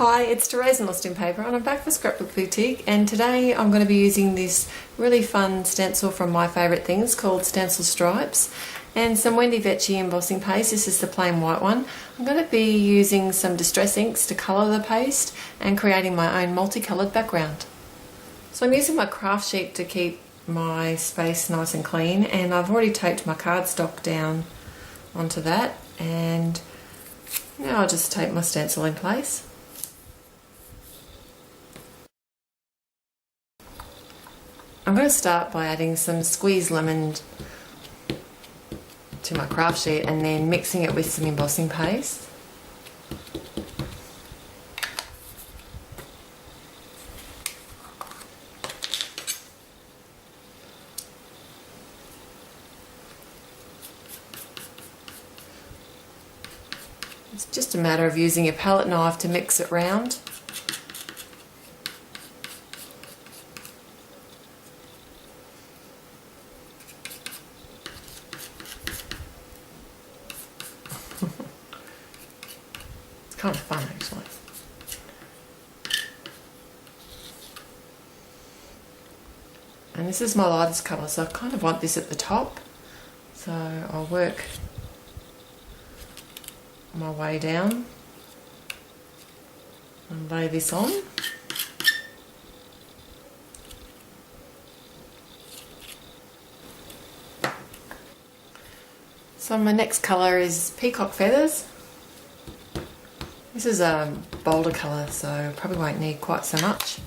Hi, it's Therese in Lostinpaper and I'm back for Scrapbook Boutique, and today I'm going to be using this really fun stencil from my favourite things called Stencil Stripes and some Wendy Vecchi embossing paste. This is the plain white one. I'm going to be using some distress inks to colour the paste and creating my own multicoloured background. So I'm using my craft sheet to keep my space nice and clean, and I've already taped my cardstock down onto that, and now I'll just tape my stencil in place. I'm going to start by adding some squeezed lemon to my craft sheet and then mixing it with some embossing paste. It's just a matter of using a palette knife to mix it round. It's kind of fun actually. And this is my lightest colour, so I kind of want this at the top. So I'll work my way down and lay this on. So my next colour is Peacock Feathers. This is a bolder colour, so probably won't need quite so much.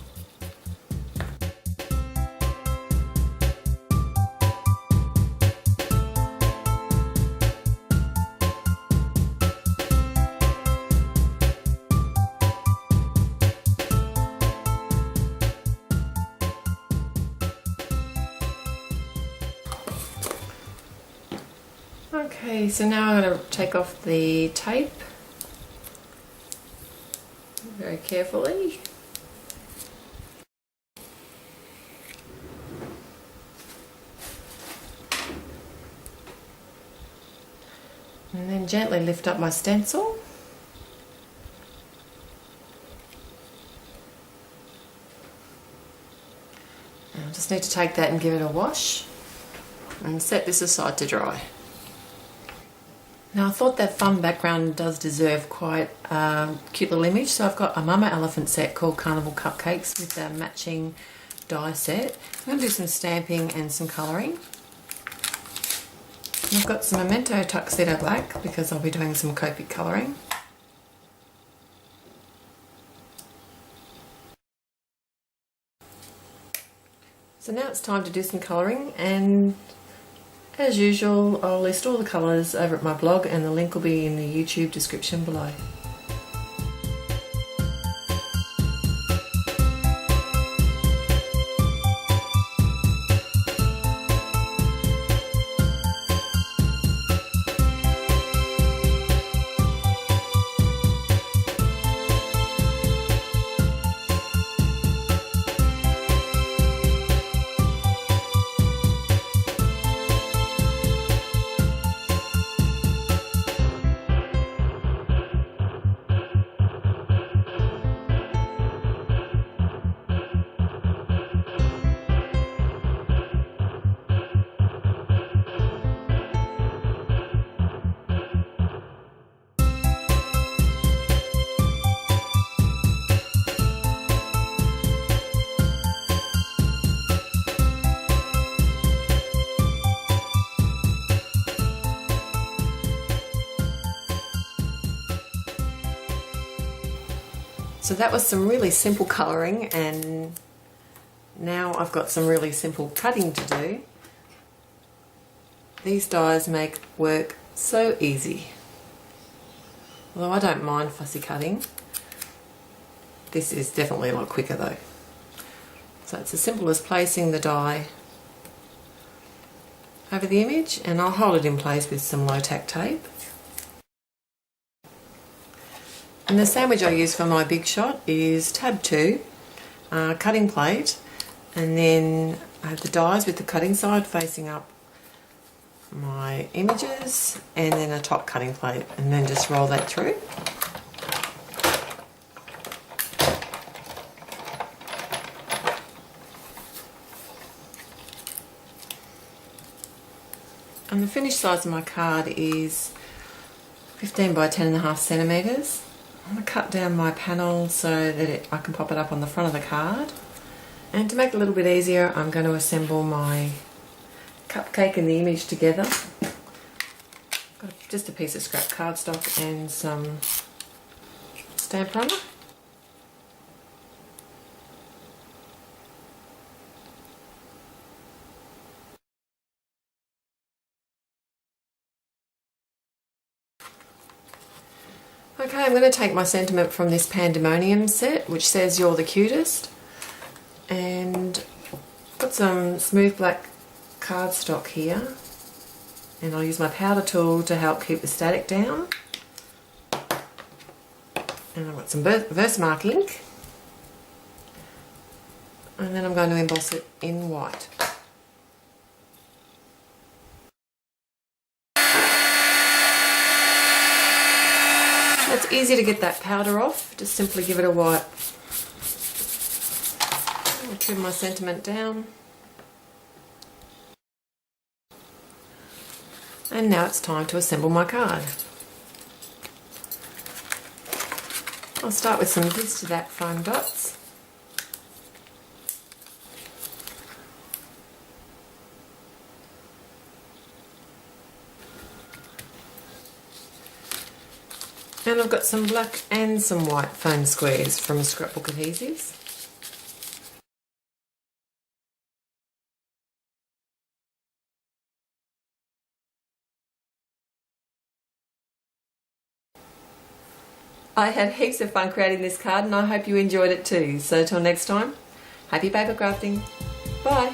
Okay, so now I'm going to take off the tape very carefully. And then gently lift up my stencil. And I just need to take that and give it a wash and set this aside to dry. Now I thought that fun background does deserve quite a cute little image, so I've got a Mama Elephant set called Carnival Cupcakes with a matching die set. I'm going to do some stamping and some colouring. And I've got some Memento Tuxedo Black because I'll be doing some Copic colouring. So now it's time to do some colouring, and as usual, I'll list all the colours over at my blog and the link will be in the YouTube description below. So that was some really simple colouring, and now I've got some really simple cutting to do. These dies make work so easy. Although I don't mind fussy cutting, this is definitely a lot quicker though. So it's as simple as placing the die over the image, and I'll hold it in place with some low tack tape. And the sandwich I use for my big shot is tab 2, cutting plate, and then I have the dies with the cutting side facing up my images, and then a top cutting plate, and then just roll that through. And the finished size of my card is 15 by 10.5 centimetres. I'm going to cut down my panel so that I can pop it up on the front of the card. And to make it a little bit easier, I'm going to assemble my cupcake and the image together. Got just a piece of scrap cardstock and some stamp runner. Okay, I'm going to take my sentiment from this Pandemonium set, which says "You're the cutest," and got some smooth black cardstock here, and I'll use my powder tool to help keep the static down. And I've got some Versamark ink, and then I'm going to emboss it in white. It's easy to get that powder off, just simply give it a wipe. I'll trim my sentiment down. And now it's time to assemble my card. I'll start with some this to that foam dots. And I've got some black and some white foam squares from Scrapbook adhesives. I had heaps of fun creating this card and I hope you enjoyed it too. So till next time, happy paper crafting. Bye.